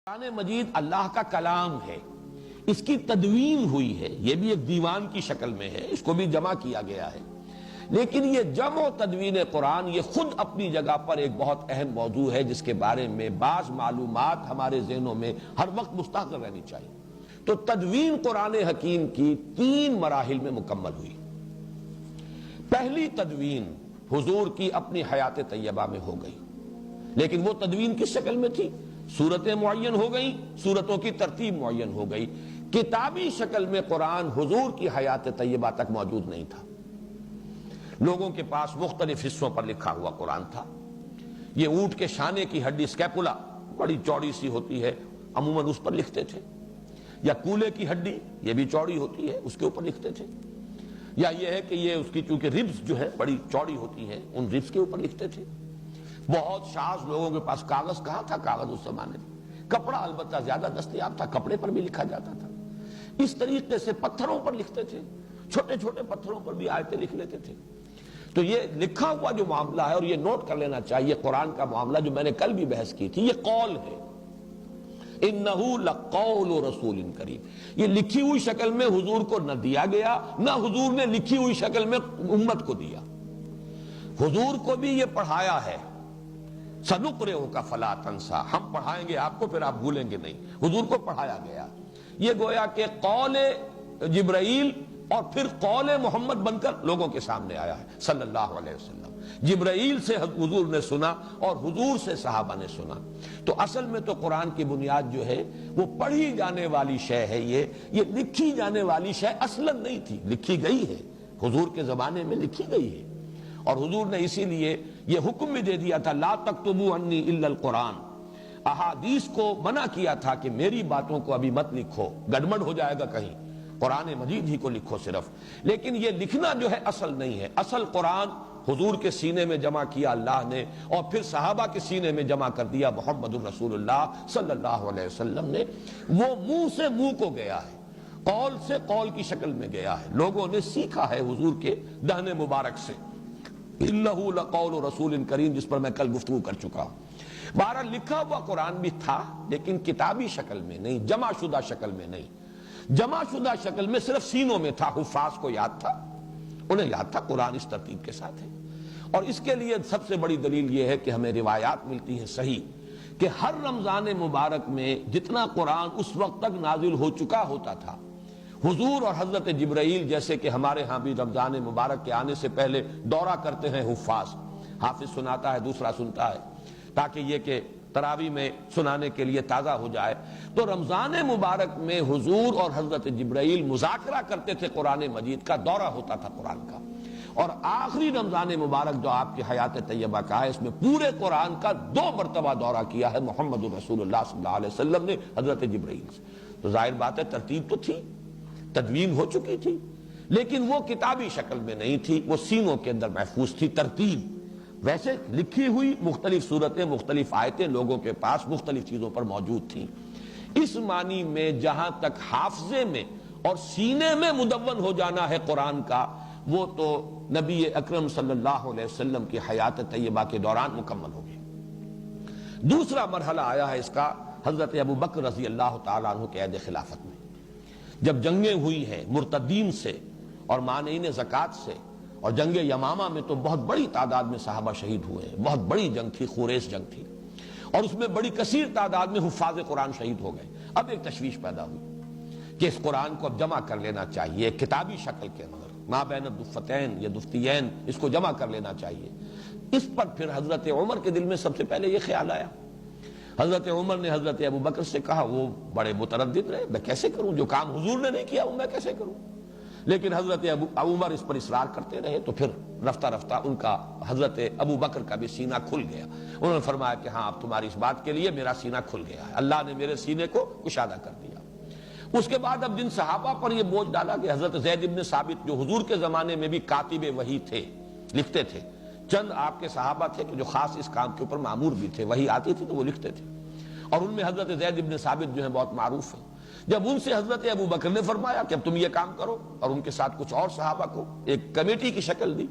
قرآن مجید اللہ کا کلام ہے، اس کی تدوین ہوئی ہے، یہ بھی ایک دیوان کی شکل میں ہے، اس کو بھی جمع کیا گیا ہے، لیکن یہ جمع و تدوین قرآن یہ خود اپنی جگہ پر ایک بہت اہم موضوع ہے جس کے بارے میں بعض معلومات ہمارے ذہنوں میں ہر وقت مستحضر رہنی چاہیے۔ تو تدوین قرآن حکیم کی 3 مراحل میں مکمل ہوئی۔ پہلی تدوین حضور کی اپنی حیات طیبہ میں ہو گئی، لیکن وہ تدوین کس شکل میں تھی؟ سورتیں معین ہو گئیں، سورتوں کی ترتیب معین ہو گئی، کتابی شکل میں قرآن حضور کی حیات طیبہ تک موجود نہیں تھا۔ لوگوں کے پاس مختلف حصوں پر لکھا ہوا قرآن تھا۔ یہ اونٹ کے شانے کی ہڈی اسکیپولا بڑی چوڑی سی ہوتی ہے، عموماً اس پر لکھتے تھے، یا کولے کی ہڈی یہ بھی چوڑی ہوتی ہے، اس کے اوپر لکھتے تھے، یا یہ ہے کہ یہ اس کی چونکہ ربز جو ہے بڑی چوڑی ہوتی ہیں، ان ربز کے اوپر لکھتے تھے۔ بہت شاذ لوگوں کے پاس کاغذ کہاں تھا، کاغذ اس زمانے میں، کپڑا البتہ زیادہ دستیاب تھا، کپڑے پر بھی لکھا جاتا تھا۔ اس طریقے سے پتھروں پر لکھتے تھے، چھوٹے چھوٹے پتھروں پر بھی آیتیں لکھ لیتے تھے۔ تو یہ لکھا ہوا جو معاملہ ہے، اور یہ نوٹ کر لینا چاہیے، قرآن کا معاملہ جو میں نے کل بھی بحث کی تھی، یہ قول ہے۔ انہو لقول رسول کریم، یہ لکھی ہوئی شکل میں حضور کو نہ دیا گیا، نہ حضور نے لکھی ہوئی شکل میں امت کو دیا۔ حضور کو بھی یہ پڑھایا ہے، سنقرئک فلا تنسیٰ، ہم پڑھائیں گے آپ کو پھر آپ بھولیں گے نہیں، حضور کو پڑھایا گیا۔ یہ گویا کہ قول جبرائیل اور پھر قول محمد بن کر لوگوں کے سامنے آیا ہے صلی اللہ علیہ وسلم۔ جبرائیل سے حضور نے سنا اور حضور سے صحابہ نے سنا۔ تو اصل میں تو قرآن کی بنیاد جو ہے وہ پڑھی جانے والی شے ہے، یہ لکھی جانے والی شے اصلاً نہیں تھی، لکھی گئی ہے، حضور کے زمانے میں لکھی گئی ہے، اور حضور نے اسی لیے یہ حکم بھی دے دیا تھا، لا تکتبوا عنی الا القرآن۔ احادیث کو منع کیا تھا کہ میری باتوں کو ابھی مت لکھو، گڑبڑ ہو جائے گا کہیں، قرآن مجید ہی کو لکھو صرف۔ لیکن یہ لکھنا جو ہے اصل نہیں ہے، اصل قرآن حضور کے سینے میں جمع کیا اللہ نے، اور پھر صحابہ کے سینے میں جمع کر دیا محمد الرسول اللہ صلی اللہ علیہ وسلم نے۔ وہ منہ سے منہ کو گیا ہے، قول سے قول کی شکل میں گیا ہے، لوگوں نے سیکھا ہے حضور کے دہن مبارک سے۔ انہ لقول رسول کریم، جس پر میں کل گفتگو کر چکا ہوں۔ بہرحال لکھا ہوا قرآن بھی تھا، لیکن کتابی شکل میں نہیں، جمع شدہ شکل میں نہیں۔ جمع شدہ شکل میں صرف سینوں میں تھا، حفاظ کو یاد تھا، انہیں یاد تھا قرآن اس ترتیب کے ساتھ ہے۔ اور اس کے لیے سب سے بڑی دلیل یہ ہے کہ ہمیں روایات ملتی ہیں صحیح کہ ہر رمضان مبارک میں جتنا قرآن اس وقت تک نازل ہو چکا ہوتا تھا، حضور اور حضرت جبرائیل جیسے کہ ہمارے ہاں بھی رمضان مبارک کے آنے سے پہلے دورہ کرتے ہیں حفاظ، حافظ سناتا ہے دوسرا سنتا ہے، تاکہ یہ کہ تراویح میں سنانے کے لیے تازہ ہو جائے۔ تو رمضان مبارک میں حضور اور حضرت جبرائیل مذاکرہ کرتے تھے، قرآن مجید کا دورہ ہوتا تھا قرآن کا۔ اور آخری رمضان مبارک جو آپ کی حیات طیبہ کا ہے، اس میں پورے قرآن کا 2 مرتبہ دورہ کیا ہے محمد الرسول اللہ صلی اللہ علیہ وسلم نے حضرت جبرائیل سے۔ تو ظاہر بات ہے ترتیب تو تھی، تدوین ہو چکی تھی، لیکن وہ کتابی شکل میں نہیں تھی، وہ سینوں کے اندر محفوظ تھی۔ ترتیب ویسے لکھی ہوئی مختلف صورتیں، مختلف آیتیں لوگوں کے پاس مختلف چیزوں پر موجود تھیں۔ اس معنی میں جہاں تک حافظے میں اور سینے میں مدون ہو جانا ہے قرآن کا، وہ تو نبی اکرم صلی اللہ علیہ وسلم کی حیات طیبہ کے دوران مکمل ہو گیا۔ دوسرا مرحلہ آیا ہے اس کا حضرت ابو بکر رضی اللہ تعالیٰ عنہ کے عہد خلافت میں، جب جنگیں ہوئی ہیں مرتدین سے اور مانعین زکوٰۃ سے، اور جنگ یمامہ میں تو بہت بڑی تعداد میں صحابہ شہید ہوئے ہیں، بہت بڑی جنگ تھی، خوریس جنگ تھی، اور اس میں بڑی کثیر تعداد میں حفاظ قرآن شہید ہو گئے۔ اب ایک تشویش پیدا ہوئی کہ اس قرآن کو اب جمع کر لینا چاہیے کتابی شکل کے اندر، ما بین الدفتین یا دفتیین، اس کو جمع کر لینا چاہیے۔ اس پر پھر حضرت عمر کے دل میں سب سے پہلے یہ خیال آیا۔ حضرت عمر نے حضرت ابو بکر سے کہا، وہ بڑے متردد رہے، میں کیسے کروں، جو کام حضور نے نہیں کیا وہ میں کیسے کروں؟ لیکن حضرت عمر اس پر اصرار کرتے رہے، تو پھر رفتہ رفتہ ان کا حضرت ابو بکر کا بھی سینہ کھل گیا۔ انہوں نے فرمایا کہ ہاں اب تمہاری اس بات کے لیے میرا سینہ کھل گیا ہے، اللہ نے میرے سینے کو کشادہ کر دیا۔ اس کے بعد اب جن صحابہ پر یہ بوجھ ڈالا کہ حضرت زید بن ثابت جو حضور کے زمانے میں بھی کاتب وحی تھے، لکھتے تھے، چند آپ کے صحابہ تھے کہ جو خاص اس کام کے اوپر مامور بھی تھے، وحی آتی تھی تو وہ لکھتے تھے، اور ان میں حضرت زید بن ثابت جو ہیں بہت معروف ہیں۔ جب ان سے حضرت ابو بکر نے فرمایا کہ اب تم یہ کام کرو، اور ان کے ساتھ کچھ اور صحابہ کو ایک کمیٹی کی شکل دی،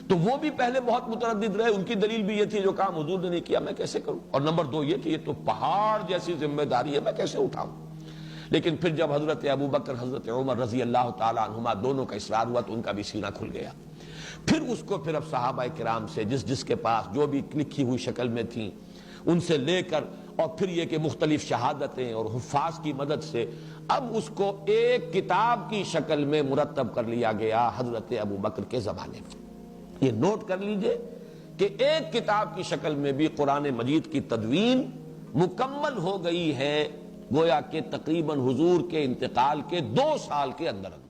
تو وہ بھی پہلے بہت متردد رہے، ان کی دلیل بھی یہ تھی جو کام حضور نے نہیں کیا میں کیسے کروں، اور نمبر دو یہ کہ یہ تو پہاڑ جیسی ذمہ داری ہے میں کیسے اٹھاؤں۔ لیکن پھر جب حضرت ابوبکر حضرت عمر رضی اللہ تعالی عنہما دونوں کا اصرار ہوا تو ان کا بھی سینہ کھل گیا۔ پھر اس کو پھر اب صحابہ کرام سے جس کے پاس جو بھی لکھی ہوئی شکل میں تھیں ان سے لے کر، اور پھر یہ کہ مختلف شہادتیں اور حفاظ کی مدد سے اب اس کو ایک کتاب کی شکل میں مرتب کر لیا گیا حضرت ابوبکر کے زمانے میں۔ یہ نوٹ کر لیجئے کہ ایک کتاب کی شکل میں بھی قرآن مجید کی تدوین مکمل ہو گئی ہے، گویا کہ تقریباً حضور کے انتقال کے 2 سال کے اندر اندر۔